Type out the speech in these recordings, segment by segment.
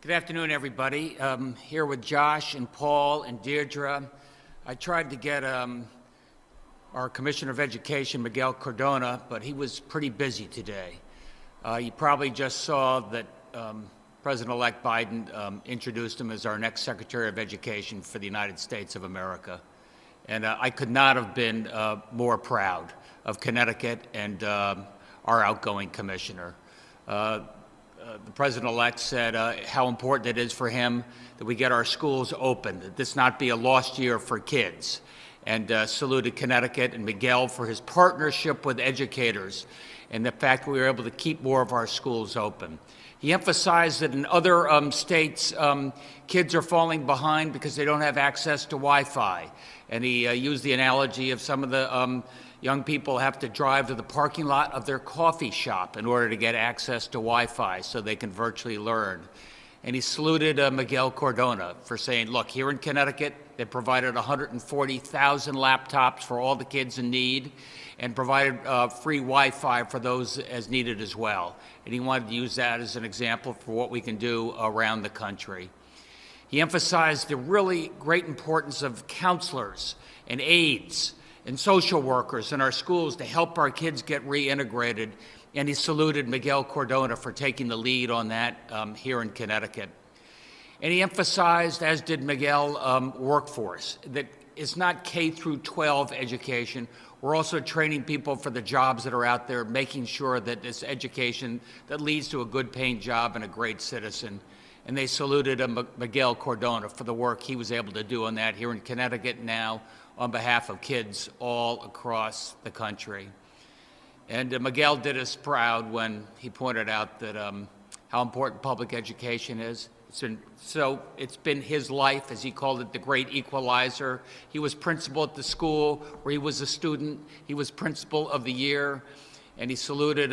Good afternoon, everybody. Here with Josh and Paul and Deirdre. I tried to get our Commissioner of Education, Miguel Cardona, but he was pretty busy today. You probably just saw that President-elect Biden introduced him as our next Secretary of Education for the United States of America. And I could not have been more proud of Connecticut and our outgoing commissioner. The President-elect said how important it is for him that we get our schools open, that this not be a lost year for kids, and saluted Connecticut and Miguel for his partnership with educators and the fact we were able to keep more of our schools open. He emphasized that in other states, kids are falling behind because they don't have access to Wi-Fi. And he used the analogy of some of the young people have to drive to the parking lot of their coffee shop in order to get access to Wi-Fi so they can virtually learn. And he saluted Miguel Cardona for saying, look, here in Connecticut, they provided 140,000 laptops for all the kids in need and provided free Wi-Fi for those as needed as well. And he wanted to use that as an example for what we can do around the country. He emphasized the really great importance of counselors and aides and social workers in our schools to help our kids get reintegrated. And he saluted Miguel Cardona for taking the lead on that here in Connecticut. And he emphasized, as did Miguel, workforce, that it's not K through 12 education. We're also training people for the jobs that are out there, making sure that this education that leads to a good paying job and a great citizen. And they saluted Miguel Cardona for the work he was able to do on that here in Connecticut now on behalf of kids all across the country. And Miguel did us proud when he pointed out that how important public education is. It's been his life, as he called it, the great equalizer. He was principal at the school where he was a student. He was principal of the year, and he saluted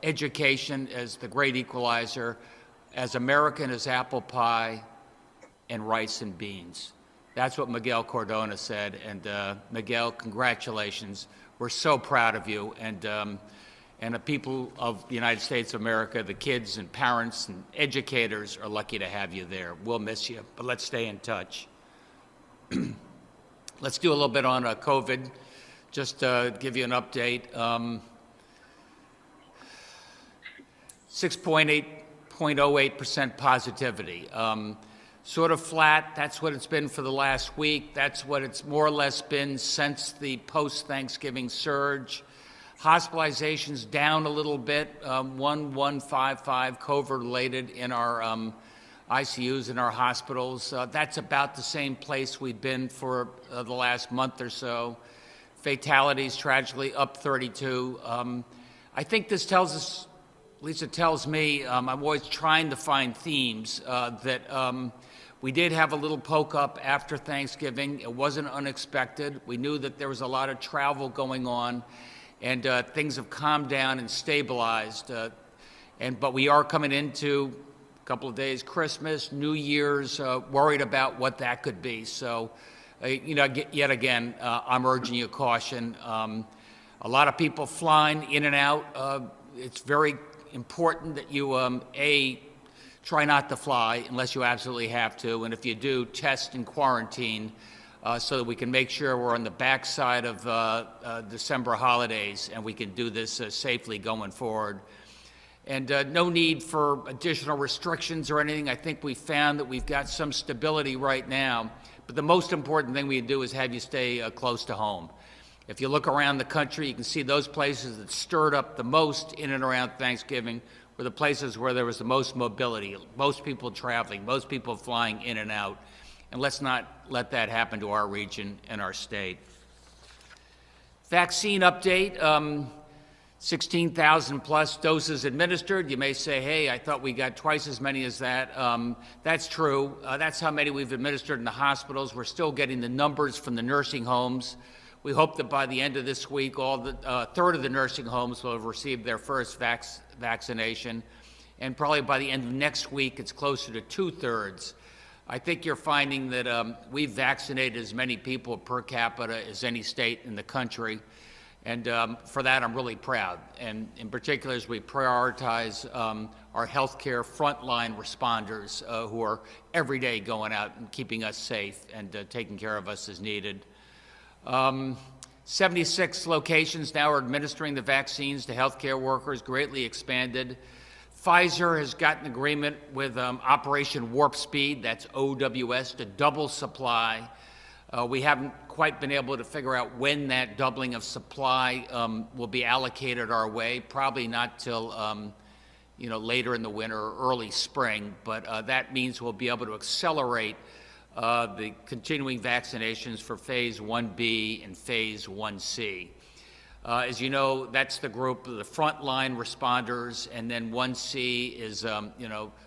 education as the great equalizer, as American as apple pie and rice and beans. That's what Miguel Cardona said, and Miguel, congratulations. We're so proud of you, and the people of the United States of America, the kids and parents and educators are lucky to have you there. We'll miss you, but let's stay in touch. Let's do a little bit on COVID, just to give you an update. 6.08% positivity. Sort of flat, that's what it's been for the last week. That's what it's more or less been since the post-Thanksgiving surge. Hospitalizations down a little bit, 1,155 COVID-related in our ICUs in our hospitals. That's about the same place we've been for the last month or so. Fatalities, tragically, up 32. I think this tells us, at least it tells me, I'm always trying to find themes that we did have a little poke up after Thanksgiving. It wasn't unexpected. We knew that there was a lot of travel going on, and things have calmed down and stabilized. But we are coming into a couple of days, Christmas, New Year's, worried about what that could be. So, yet again, I'm urging you caution. A lot of people flying in and out. It's very important that you, try not to fly unless you absolutely have to. And if you do, test and quarantine so that we can make sure we're on the backside of December holidays and we can do this safely going forward. And no need for additional restrictions or anything. I think we found that we've got some stability right now. But the most important thing we do is have you stay close to home. If you look around the country, you can see those places that stirred up the most in and around Thanksgiving were the places where there was the most mobility, most people traveling, most people flying in and out. And let's not let that happen to our region and our state. Vaccine update, 16,000 plus doses administered. You may say, hey, I thought we got twice as many as that. That's true. That's how many we've administered in the hospitals. We're still getting the numbers from the nursing homes. We hope that by the end of this week, a third of the nursing homes will have received their first vaccination. And probably by the end of next week, it's closer to 2/3. I think you're finding that we've vaccinated as many people per capita as any state in the country. And for that, I'm really proud. And in particular, as we prioritize our healthcare frontline responders who are every day going out and keeping us safe and taking care of us as needed. 76 locations now are administering the vaccines to healthcare workers, greatly expanded. Pfizer has gotten agreement with Operation Warp Speed, that's OWS, to double supply. We haven't quite been able to figure out when that doubling of supply will be allocated our way, probably not till later in the winter or early spring, but that means we'll be able to accelerate the continuing vaccinations for Phase 1B and Phase 1C. As you know, that's the group of the frontline responders, and then 1C is,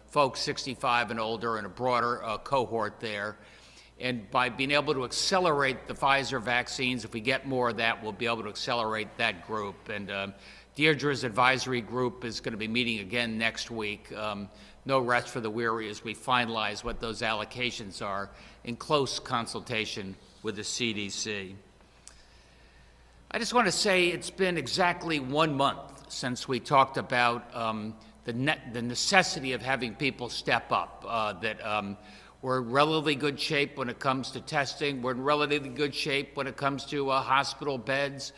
folks 65 and older and a broader cohort there. And by being able to accelerate the Pfizer vaccines, if we get more of that, we'll be able to accelerate that group. And Deirdre's advisory group is going to be meeting again next week. No rest for the weary as we finalize what those allocations are in close consultation with the CDC. I just want to say it's been exactly 1 month since we talked about the necessity of having people step up, we're in relatively good shape when it comes to testing. We're in relatively good shape when it comes to hospital beds.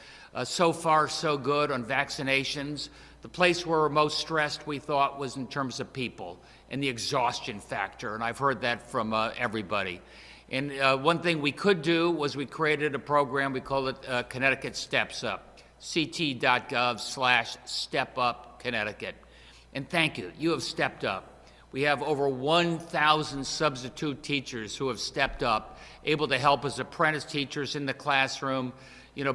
So far, so good on vaccinations. The place where we're most stressed, we thought, was in terms of people and the exhaustion factor, and I've heard that from everybody. And one thing we could do was we created a program, we call it Connecticut Steps Up, ct.gov/StepUpConnecticut. And thank you, you have stepped up. We have over 1,000 substitute teachers who have stepped up, able to help as apprentice teachers in the classroom,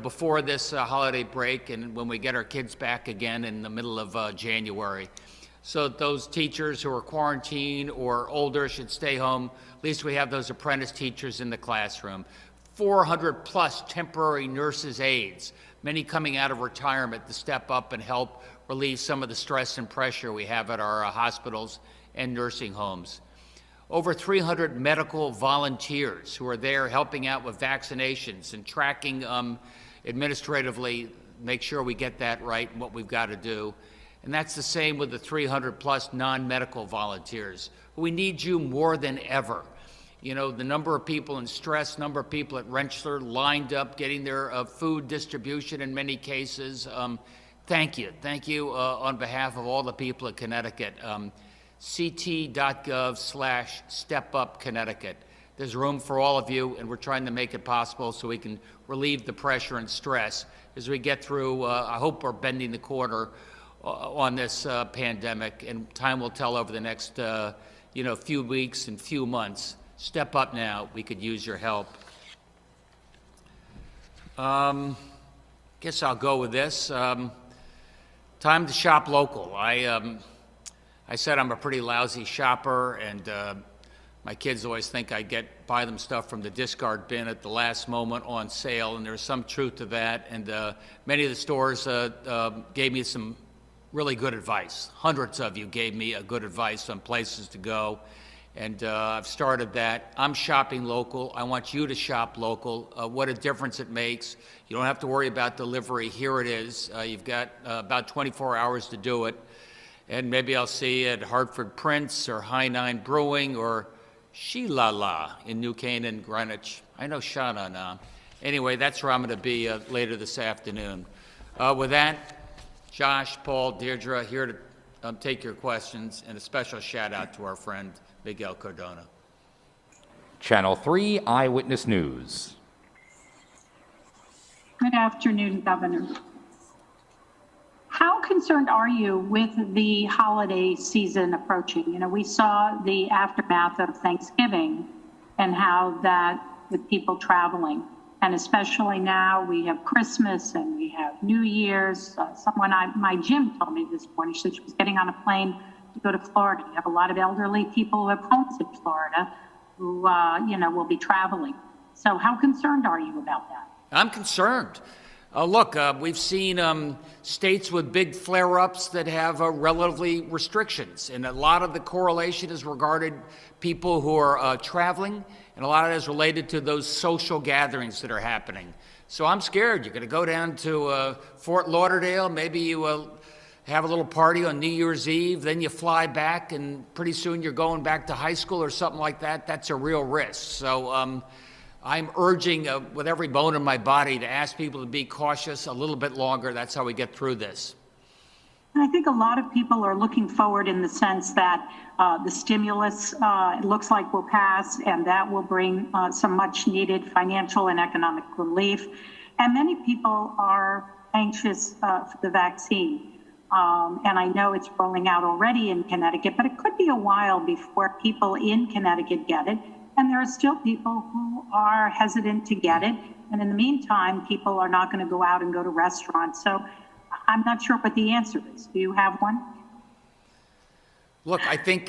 before this holiday break and when we get our kids back again in the middle of January. So those teachers who are quarantined or older should stay home. At least we have those apprentice teachers in the classroom. 400 plus temporary nurses aides, many coming out of retirement to step up and help relieve some of the stress and pressure we have at our hospitals and nursing homes. Over 300 medical volunteers who are there helping out with vaccinations and tracking administratively, make sure we get that right and what we've got to do. And that's the same with the 300 plus non-medical volunteers. We need you more than ever. The number of people in stress, number of people at Rentschler lined up getting their food distribution in many cases. Thank you. Thank you on behalf of all the people at Connecticut. ct.gov/StepUpConnecticut. There's room for all of you, and we're trying to make it possible so we can relieve the pressure and stress as we get through. I hope we're bending the corner on this pandemic, and time will tell over the next few weeks and few months. Step up now. We could use your help. Guess I'll go with this. Time to shop local. I said I'm a pretty lousy shopper, and my kids always think I buy them stuff from the discard bin at the last moment on sale, and there's some truth to that. And many of the stores gave me some really good advice. Hundreds of you gave me good advice on places to go, and I've started that. I'm shopping local. I want you to shop local. What a difference it makes. You don't have to worry about delivery. Here it is. You've got about 24 hours to do it. And maybe I'll see you at Hartford Prince or High Nine Brewing or She-La-La in New Canaan, Greenwich. I know Sha-Na-Na. Anyway, that's where I'm going to be later this afternoon. With that, Josh, Paul, Deirdre, here to take your questions, and a special shout out to our friend Miguel Cardona. Channel 3 Eyewitness News. Good afternoon, Governor. How concerned are you with the holiday season approaching? We saw the aftermath of Thanksgiving and how that with people traveling, and especially now we have Christmas and we have New Year's. My gym told me this morning, she said she was getting on a plane to go to Florida. You have a lot of elderly people who have homes in Florida who, will be traveling. So how concerned are you about that? I'm concerned. Look, we've seen states with big flare-ups that have relatively restrictions, and a lot of the correlation is regarded people who are traveling, and a lot of it is related to those social gatherings that are happening. So I'm scared. You're going to go down to Fort Lauderdale. Maybe you have a little party on New Year's Eve. Then you fly back, and pretty soon you're going back to high school or something like that. That's a real risk. So I'm urging with every bone in my body to ask people to be cautious a little bit longer. That's how we get through this. And I think a lot of people are looking forward in the sense that the stimulus, it looks like will pass, and that will bring some much needed financial and economic relief. And many people are anxious for the vaccine. And I know it's rolling out already in Connecticut, but it could be a while before people in Connecticut get it. And there are still people who are hesitant to get it. And in the meantime, people are not going to go out and go to restaurants. So I'm not sure what the answer is. Do you have one? Look, I think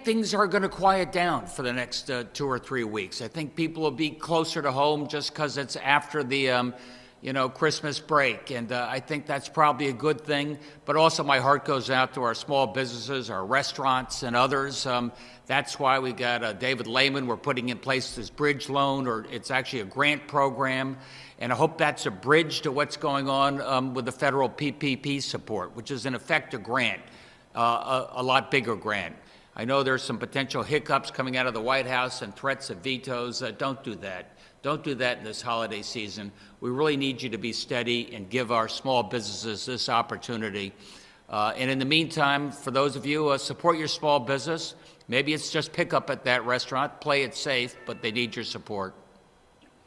things are going to quiet down for the next 2 or 3 weeks. I think people will be closer to home just because it's after the Christmas break, and I think that's probably a good thing. But also, my heart goes out to our small businesses, our restaurants, and others. That's why we got David Lamont. We're putting in place this bridge loan, or it's actually a grant program. And I hope that's a bridge to what's going on with the federal PPP support, which is in effect a grant, a lot bigger grant. I know there's some potential hiccups coming out of the White House and threats of vetoes. Don't do that. Don't do that in this holiday season. We really need you to be steady and give our small businesses this opportunity. And in the meantime, for those of you, support your small business. Maybe it's just pick up at that restaurant, play it safe, but they need your support.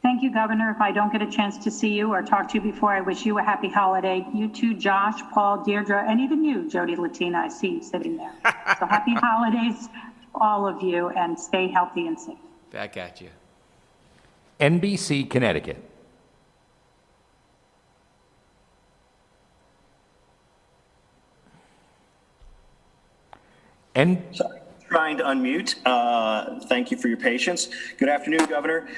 Thank you, Governor. If I don't get a chance to see you or talk to you before, I wish you a happy holiday. You too, Josh, Paul, Deirdre, and even you, Jody Latina. I see you sitting there. So happy holidays to all of you, and stay healthy and safe. Back at you. NBC Connecticut. Sorry, trying to unmute. Thank you for your patience. Good afternoon, Governor.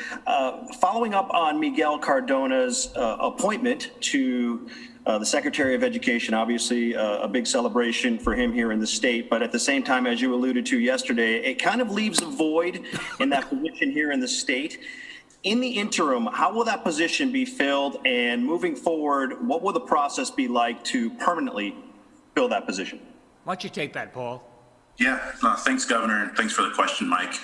Following up on Miguel Cardona's appointment to the Secretary of Education, obviously a big celebration for him here in the state, but at the same time, as you alluded to yesterday, it kind of leaves a void in that position here in the state. In the interim, how will that position be filled? And moving forward, what will the process be like to permanently fill that position? Why don't you take that, Paul? Yeah, thanks, Governor, and thanks for the question, Mike.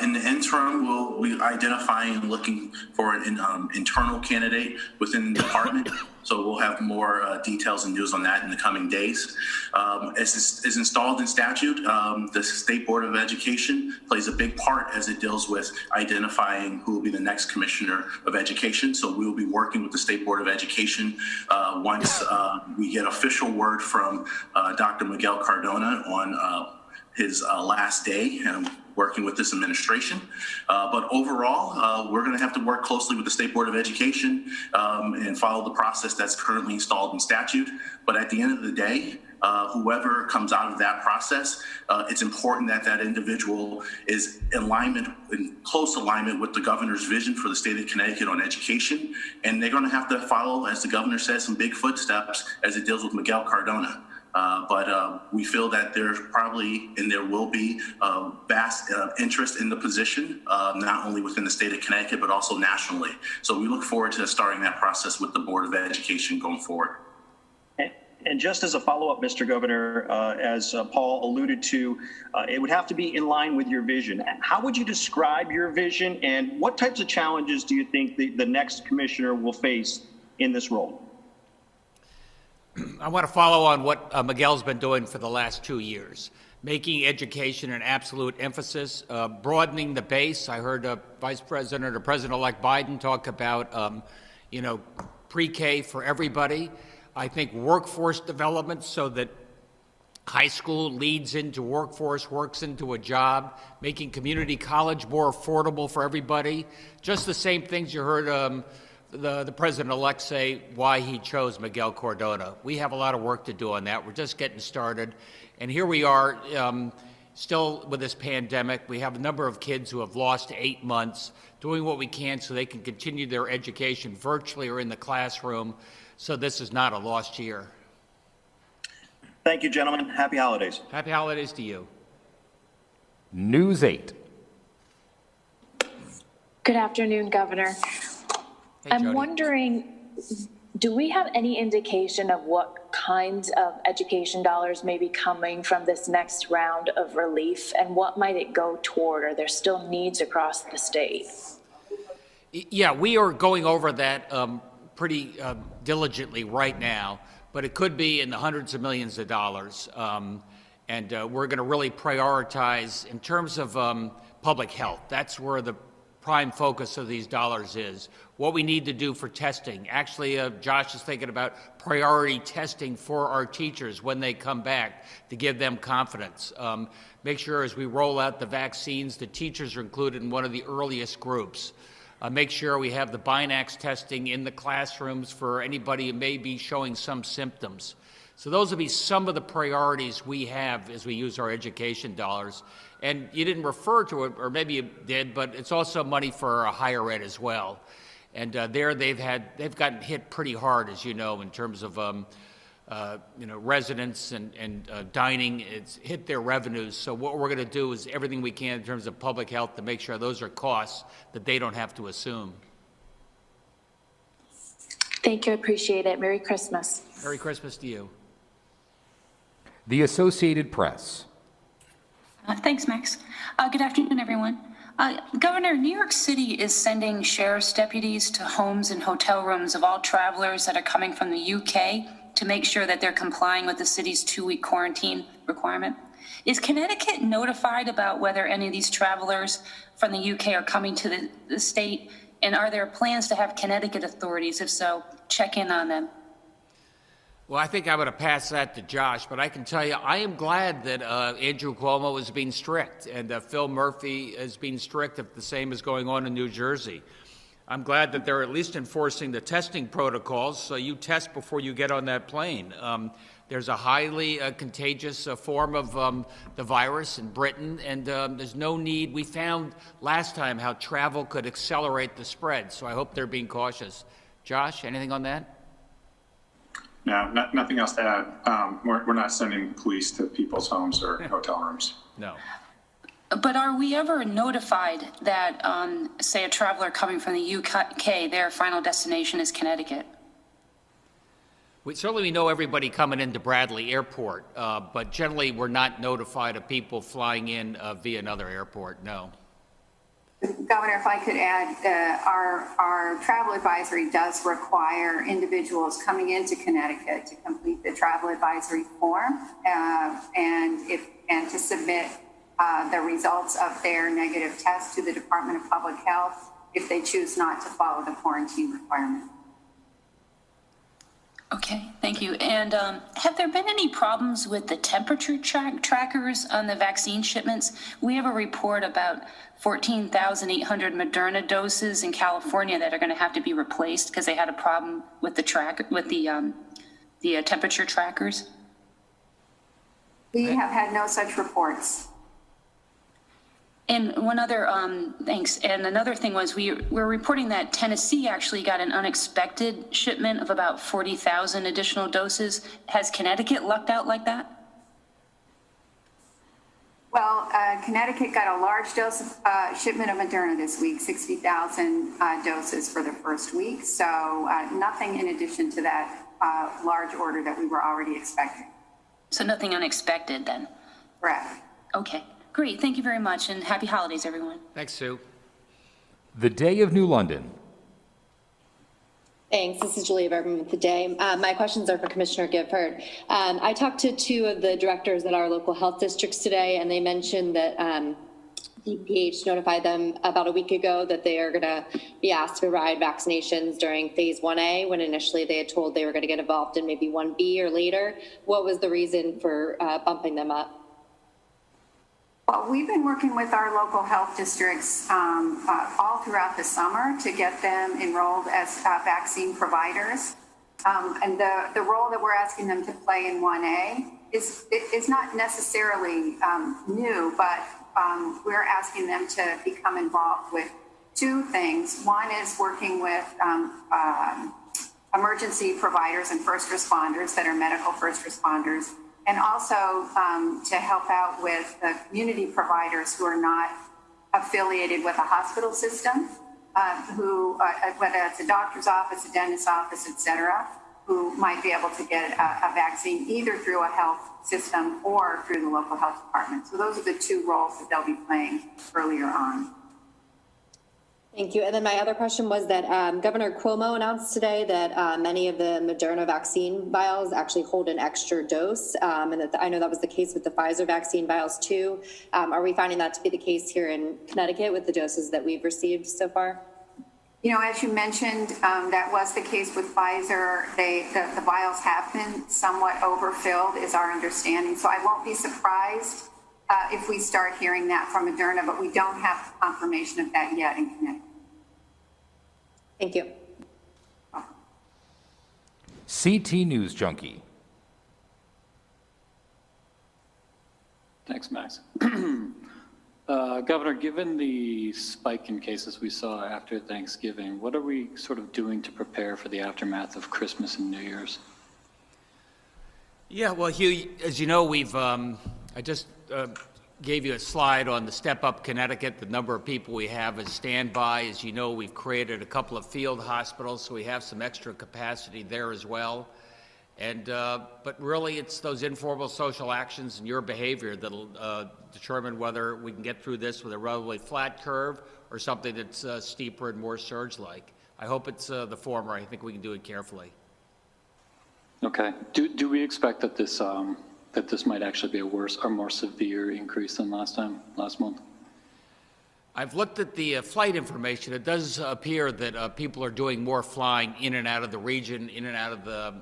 In the interim, we'll be identifying and looking for an internal candidate within the department. So we'll have more details and news on that in the coming days. As is installed in statute, the State Board of Education plays a big part as it deals with identifying who will be the next Commissioner of Education. So we will be working with the State Board of Education once we get official word from Dr. Miguel Cardona on his last day and working with this administration. But overall, we're going to have to work closely with the State Board of Education and follow the process that's currently installed in statute. But at the end of the day, whoever comes out of that process, it's important that that individual is in close alignment with the governor's vision for the state of Connecticut on education. And they're going to have to follow, as the governor says, some big footsteps as it deals with Miguel Cardona. But we feel that there's probably, and there will be, vast interest in the position, not only within the state of Connecticut, but also nationally. So we look forward to starting that process with the Board of Education going forward. And just as a follow-up, Mr. Governor, as Paul alluded to, it would have to be in line with your vision. How would you describe your vision, and what types of challenges do you think the next commissioner will face in this role? I want to follow on what Miguel's been doing for the last 2 years, making education an absolute emphasis, broadening the base. I heard Vice President or President-elect Biden talk about, pre-K for everybody. I think workforce development so that high school leads into workforce, works into a job, making community college more affordable for everybody. Just the same things you heard the President-elect say why he chose Miguel Cardona. We have a lot of work to do on that. We're just getting started. And here we are still with this pandemic. We have a number of kids who have lost 8 months, doing what we can so they can continue their education virtually or in the classroom. So this is not a lost year. Thank you, gentlemen. Happy holidays. Happy holidays to you. News 8. Good afternoon, Governor. Jody. I'm wondering, do we have any indication of what kinds of education dollars may be coming from this next round of relief, and what might it go toward? Are there still needs across the state? Yeah, we are going over that pretty diligently right now, but it could be in the hundreds of millions of dollars. And we're going to really prioritize in terms of public health. That's where the prime focus of these dollars is. What we need to do for testing. Actually, Josh is thinking about priority testing for our teachers when they come back to give them confidence. Make sure as we roll out the vaccines, the teachers are included in one of the earliest groups. Make sure we have the Binax testing in the classrooms for anybody who may be showing some symptoms. So those will be some of the priorities we have as we use our education dollars. And you didn't refer to it, or maybe you did, but it's also money for higher ed as well. And there they've gotten hit pretty hard, as you know, in terms of residents and dining. It's hit their revenues. So what we're going to do is everything we can in terms of public health to make sure those are costs that they don't have to assume. Thank you, I appreciate it. Merry Christmas. Merry Christmas to you. The Associated Press. Thanks, Max. Good afternoon, everyone. Governor, New York City is sending sheriff's deputies to homes and hotel rooms of all travelers that are coming from the UK to make sure that they're complying with the city's 2-week quarantine requirement. Is Connecticut notified about whether any of these travelers from the UK are coming to the state? And are there plans to have Connecticut authorities, if so, check in on them? Well, I think I'm going to pass that to Josh, but I can tell you I am glad that Andrew Cuomo is being strict and Phil Murphy is being strict if the same is going on in New Jersey. I'm glad that they're at least enforcing the testing protocols, so you test before you get on that plane. There's a highly contagious form of the virus in Britain, and there's no need. We found last time how travel could accelerate the spread, so I hope they're being cautious. Josh, anything on that? No, nothing else to add. We're not sending police to people's homes or hotel rooms. No. But are we ever notified that, say, a traveler coming from the UK, their final destination is Connecticut? We know everybody coming into Bradley Airport, but generally we're not notified of people flying in via another airport, no. Governor, if I could add, our travel advisory does require individuals coming into Connecticut to complete the travel advisory form and to submit the results of their negative test to the Department of Public Health if they choose not to follow the quarantine requirement. Okay, thank you. And have there been any problems with the temperature trackers on the vaccine shipments? We have a report about 14,800 Moderna doses in California that are going to have to be replaced because they had a problem with the temperature trackers. We have had no such reports. And one other, thanks. And another thing was we're reporting that Tennessee actually got an unexpected shipment of about 40,000 additional doses. Has Connecticut lucked out like that? Well, Connecticut got a large shipment of Moderna this week, 60,000 doses for the first week. So nothing in addition to that large order that we were already expecting. So nothing unexpected then? Correct. Okay. Great. Thank you very much, and happy holidays, everyone. Thanks, Sue. The Day of New London. Thanks. This is Julia Bergman with The Day. My questions are for Commissioner Gifford. I talked to 2 of the directors at our local health districts today, and they mentioned that DPH notified them about a week ago that they are going to be asked to provide vaccinations during phase 1A, when initially they had told they were going to get involved in maybe 1B or later. What was the reason for bumping them up? Well, we've been working with our local health districts all throughout the summer to get them enrolled as vaccine providers. And the role that we're asking them to play in 1A is not necessarily new, but we're asking them to become involved with 2 things. One is working with emergency providers and first responders that are medical first responders, and also to help out with the community providers who are not affiliated with a hospital system. whether it's a doctor's office, a dentist's office, et cetera, who might be able to get a vaccine either through a health system or through the local health department. So those are the two roles that they'll be playing earlier on. Thank you. And then my other question was that Governor Cuomo announced today that many of the Moderna vaccine vials actually hold an extra dose, and that I know that was the case with the Pfizer vaccine vials too. Are we finding that to be the case here in Connecticut with the doses that we've received so far? You know, as you mentioned, that was the case with Pfizer. The vials have been somewhat overfilled, is our understanding. So I won't be surprised if we start hearing that from Moderna, but we don't have confirmation of that yet in Connecticut. Thank you. CT News Junkie. Thanks, Max. Governor, given the spike in cases we saw after Thanksgiving, what are we sort of doing to prepare for the aftermath of Christmas and New Year's? Yeah, well, Hugh, as you know, I just gave you a slide on the Step Up Connecticut, the number of people we have as standby. As you know, we've created a couple of field hospitals, so we have some extra capacity there as well. And but really, it's those informal social actions and your behavior that'll determine whether we can get through this with a relatively flat curve or something that's steeper and more surge-like. I hope it's the former. I think we can do it carefully. Okay. Do we expect that this might actually be a worse or more severe increase than last month? I've looked at the flight information. It does appear that people are doing more flying in and out of the region, in and out of the,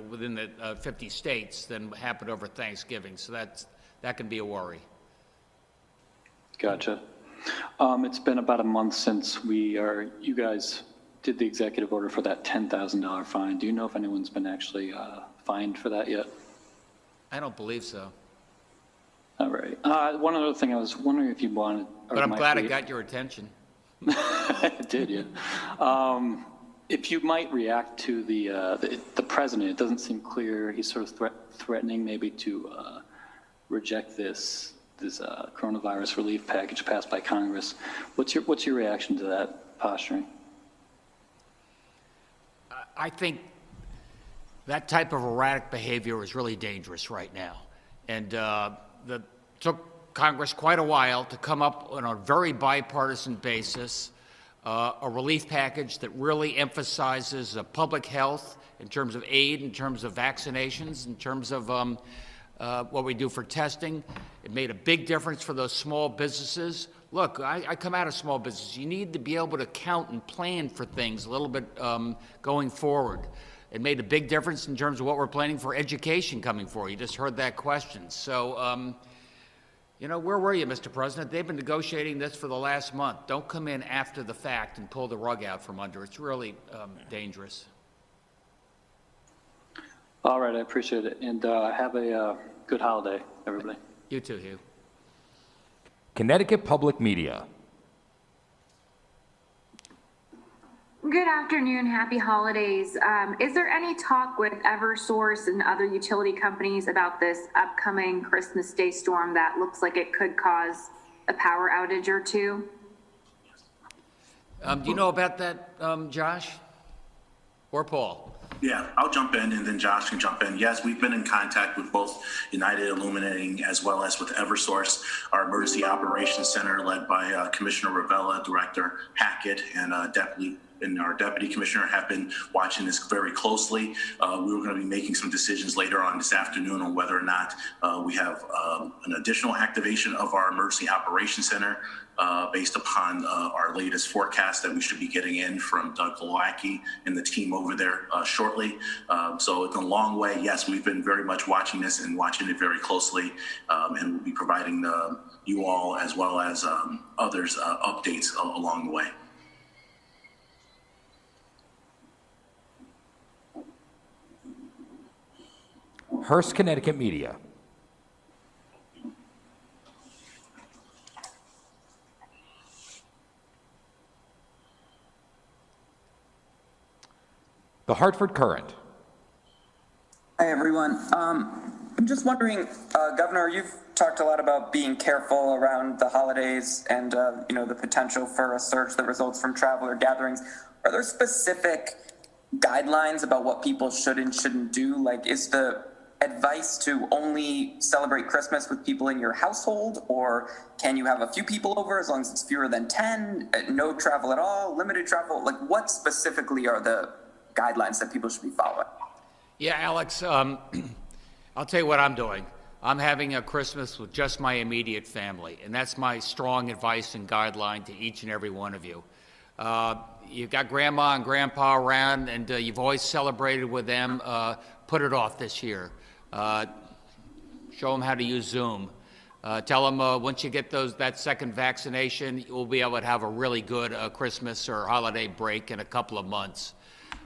within the 50 states than happened over Thanksgiving. So that can be a worry. Gotcha. It's been about a month since you guys did the executive order for that $10,000 fine. Do you know if anyone's been actually fined for that yet? I don't believe so. All right. One other thing, I was wondering if you wanted. But I'm glad it got your attention. It did, yeah. If you might react to the president, it doesn't seem clear. He's sort of threatening maybe to reject this coronavirus relief package passed by Congress. What's your reaction to that posturing? I think that type of erratic behavior is really dangerous right now. And it took Congress quite a while to come up on a very bipartisan basis a relief package that really emphasizes public health in terms of aid, in terms of vaccinations, in terms of what we do for testing. It made a big difference for those small businesses. Look, I come out of small business. You need to be able to count and plan for things a little bit going forward. It made a big difference in terms of what we're planning for education coming forward. You just heard that question. So, where were you, Mr. President? They've been negotiating this for the last month. Don't come in after the fact and pull the rug out from under. It's really dangerous. All right, I appreciate it. And have a good holiday, everybody. You too, Hugh. Connecticut Public Media. Good afternoon, happy holidays. Is there any talk with Eversource and other utility companies about this upcoming Christmas Day storm that looks like it could cause a power outage or two? Do you know about that, Josh or Paul? Yeah, I'll jump in and then Josh can jump in. Yes, we've been in contact with both United Illuminating as well as with Eversource, our emergency operations center led by Commissioner Ravella, Director Hackett, and our deputy commissioner have been watching this very closely. We were going to be making some decisions later on this afternoon on whether or not we have an additional activation of our emergency operations center based upon our latest forecast that we should be getting in from Doug Glowacki and the team over there shortly. So it's a long way. Yes, we've been very much watching this and watching it very closely, and we'll be providing you all as well as others updates along the way. Hearst, Connecticut Media. The Hartford Courant. Hi, everyone. just wondering, Governor, you've talked a lot about being careful around the holidays and, the potential for a surge that results from travel or gatherings. Are there specific guidelines about what people should and shouldn't do? Like, is the advice to only celebrate Christmas with people in your household, or can you have a few people over as long as it's fewer than 10, no travel at all, limited travel? Like, what specifically are the guidelines that people should be following? Yeah, Alex, I'll tell you what I'm doing. I'm having a Christmas with just my immediate family, and that's my strong advice and guideline to each and every one of you. You've got grandma and grandpa around, and you've always celebrated with them. Put it off this year. Show them how to use Zoom. Tell them once you get that second vaccination, you'll be able to have a really good Christmas or holiday break in a couple of months.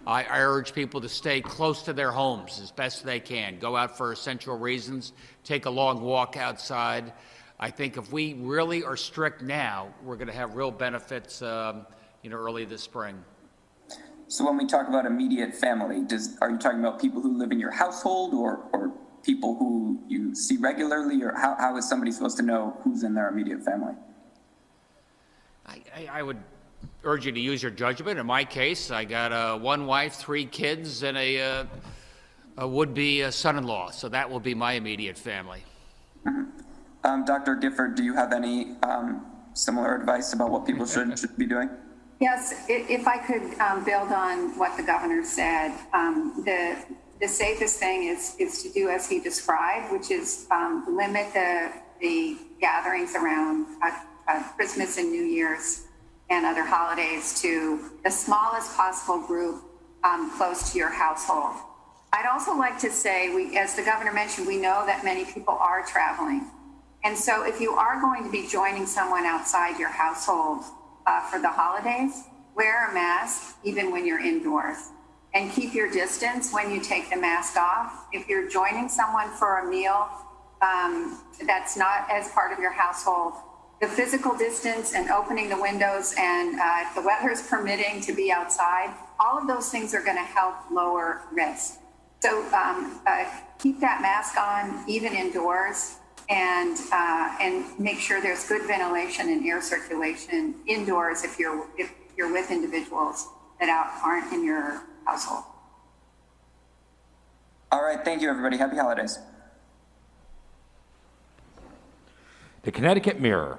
I urge people to stay close to their homes as best they can. Go out for essential reasons. Take a long walk outside. I think if we really are strict now, we're going to have real benefits, early this spring. So when we talk about immediate family, are you talking about people who live in your household or people who you see regularly, or how is somebody supposed to know who's in their immediate family? I would urge you to use your judgment. In my case, I got one wife, 3 kids, and a would-be son-in-law, so that will be my immediate family. Mm-hmm. Dr. Gifford, do you have any similar advice about what people should be doing? Yes, if I could build on what the governor said, the safest thing is to do as he described, which is limit the gatherings around Christmas and New Year's and other holidays to the smallest possible group close to your household. I'd also like to say, as the governor mentioned, we know that many people are traveling. And so if you are going to be joining someone outside your household for the holidays, wear a mask even when you're indoors, and keep your distance when you take the mask off. If you're joining someone for a meal that's not as part of your household, the physical distance and opening the windows and if the weather is permitting to be outside, all of those things are going to help lower risk. So keep that mask on even indoors, and make sure there's good ventilation and air circulation indoors if you're with individuals that aren't in your household. All right, thank you, everybody. Happy holidays. The Connecticut Mirror.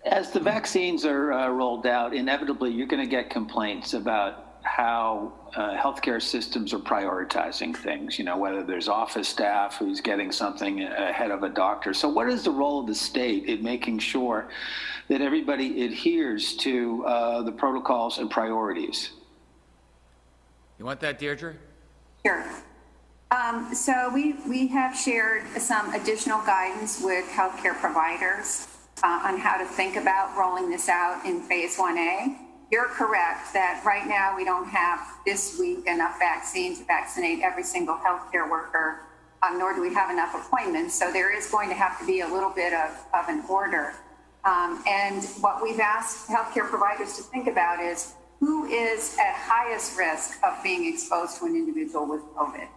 As the vaccines are rolled out, inevitably you're going to get complaints about how healthcare systems are prioritizing things, whether there's office staff who's getting something ahead of a doctor. So what is the role of the state in making sure that everybody adheres to the protocols and priorities? You want that, Deirdre? Sure. So we have shared some additional guidance with healthcare providers on how to think about rolling this out in phase 1A. You're correct that right now we don't have this week enough vaccine to vaccinate every single healthcare worker, nor do we have enough appointments. So there is going to have to be a little bit of an order. And what we've asked healthcare providers to think about is who is at highest risk of being exposed to an individual with COVID.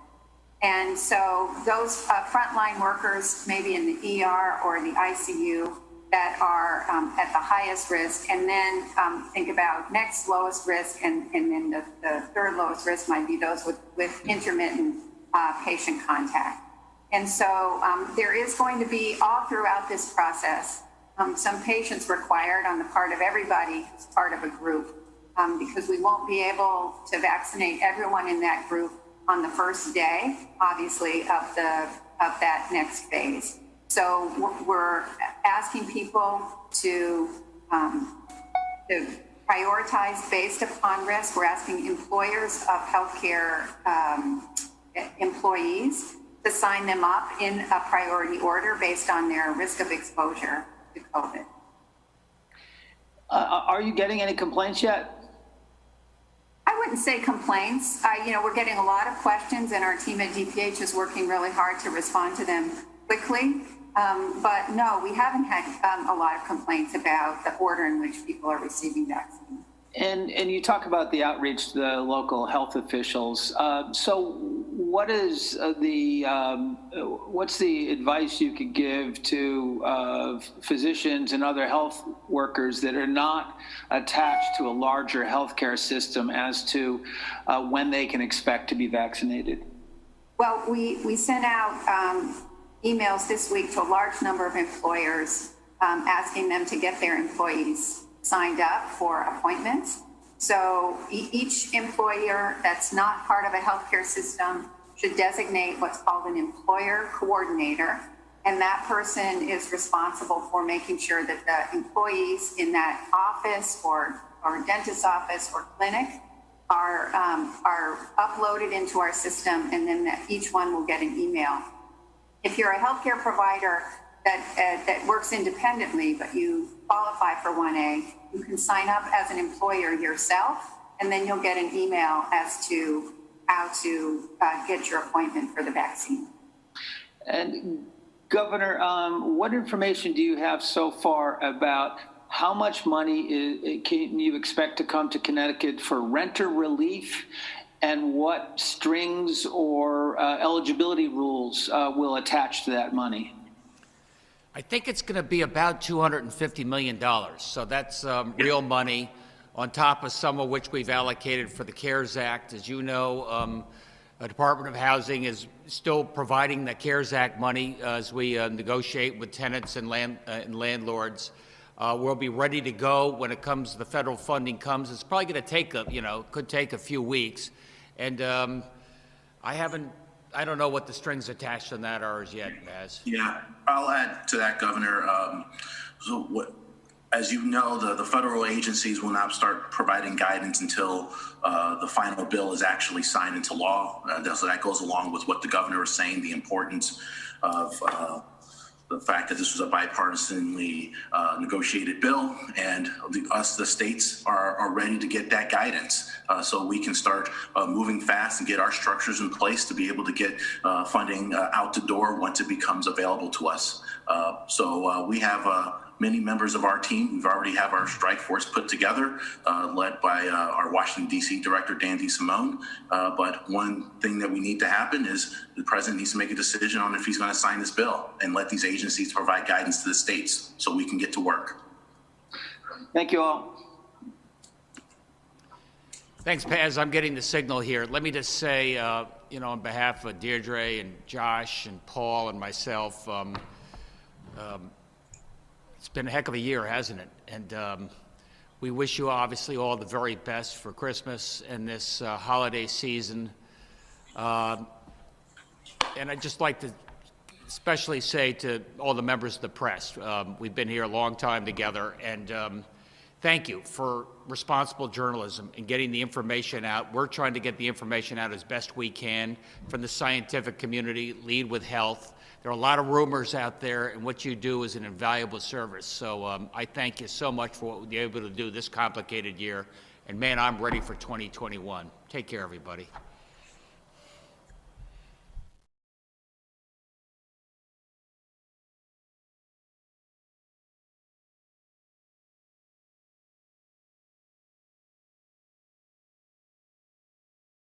And so those frontline workers, maybe in the ER or the ICU, that are at the highest risk, and then think about next lowest risk, and then the third lowest risk might be those with intermittent patient contact. And so there is going to be, all throughout this process, some patience required on the part of everybody who's part of a group, because we won't be able to vaccinate everyone in that group on the first day, obviously, of that next phase. So we're asking people to prioritize based upon risk. We're asking employers of healthcare employees to sign them up in a priority order based on their risk of exposure to COVID. Are you getting any complaints yet? I wouldn't say complaints. We're getting a lot of questions, and our team at DPH is working really hard to respond to them quickly. But no, we haven't had a lot of complaints about the order in which people are receiving vaccines. And you talk about the outreach to the local health officials. So what is what's the advice you could give to physicians and other health workers that are not attached to a larger healthcare system as to when they can expect to be vaccinated? Well, we sent out emails this week to a large number of employers asking them to get their employees signed up for appointments. So each employer that's not part of a healthcare system should designate what's called an employer coordinator. And that person is responsible for making sure that the employees in that office or dentist's office or clinic are uploaded into our system, and then each one will get an email. If you're a healthcare provider that works independently, but you qualify for 1A, you can sign up as an employer yourself, and then you'll get an email as to how to get your appointment for the vaccine. And Governor, what information do you have so far about how much money can you expect to come to Connecticut for renter relief, and what strings or eligibility rules will attach to that money? I think it's going to be about $250 million. So that's real money, on top of some of which we've allocated for the CARES Act. As you know, the Department of Housing is still providing the CARES Act money as we negotiate with tenants and landlords. We'll be ready to go when the federal funding comes. It's probably going to take could take a few weeks. And I don't know what the strings attached on that are as yet, Maz. Yeah, I'll add to that, Governor. As you know, the federal agencies will not start providing guidance until the final bill is actually signed into law. So that goes along with what the governor was saying, the importance of the fact that this was a bipartisanly negotiated bill, and the states are ready to get that guidance so we can start moving fast and get our structures in place to be able to get funding out the door once it becomes available to us. So we have many members of our team. We've already have our strike force put together, led by our Washington, D.C. director, Dan DeSimone. But one thing that we need to happen is the president needs to make a decision on if he's going to sign this bill and let these agencies provide guidance to the states so we can get to work. Thank you all. Thanks, Paz. I'm getting the signal here. Let me just say, on behalf of Deirdre and Josh and Paul and myself, it's been a heck of a year, hasn't it? And we wish you obviously all the very best for Christmas and this holiday season. And I'd just like to especially say to all the members of the press, we've been here a long time together, and thank you for responsible journalism and getting the information out. We're trying to get the information out as best we can from the scientific community, lead with health. There are a lot of rumors out there, and what you do is an invaluable service. So I thank you so much for what we're able to do this complicated year. And man, I'm ready for 2021. Take care, everybody.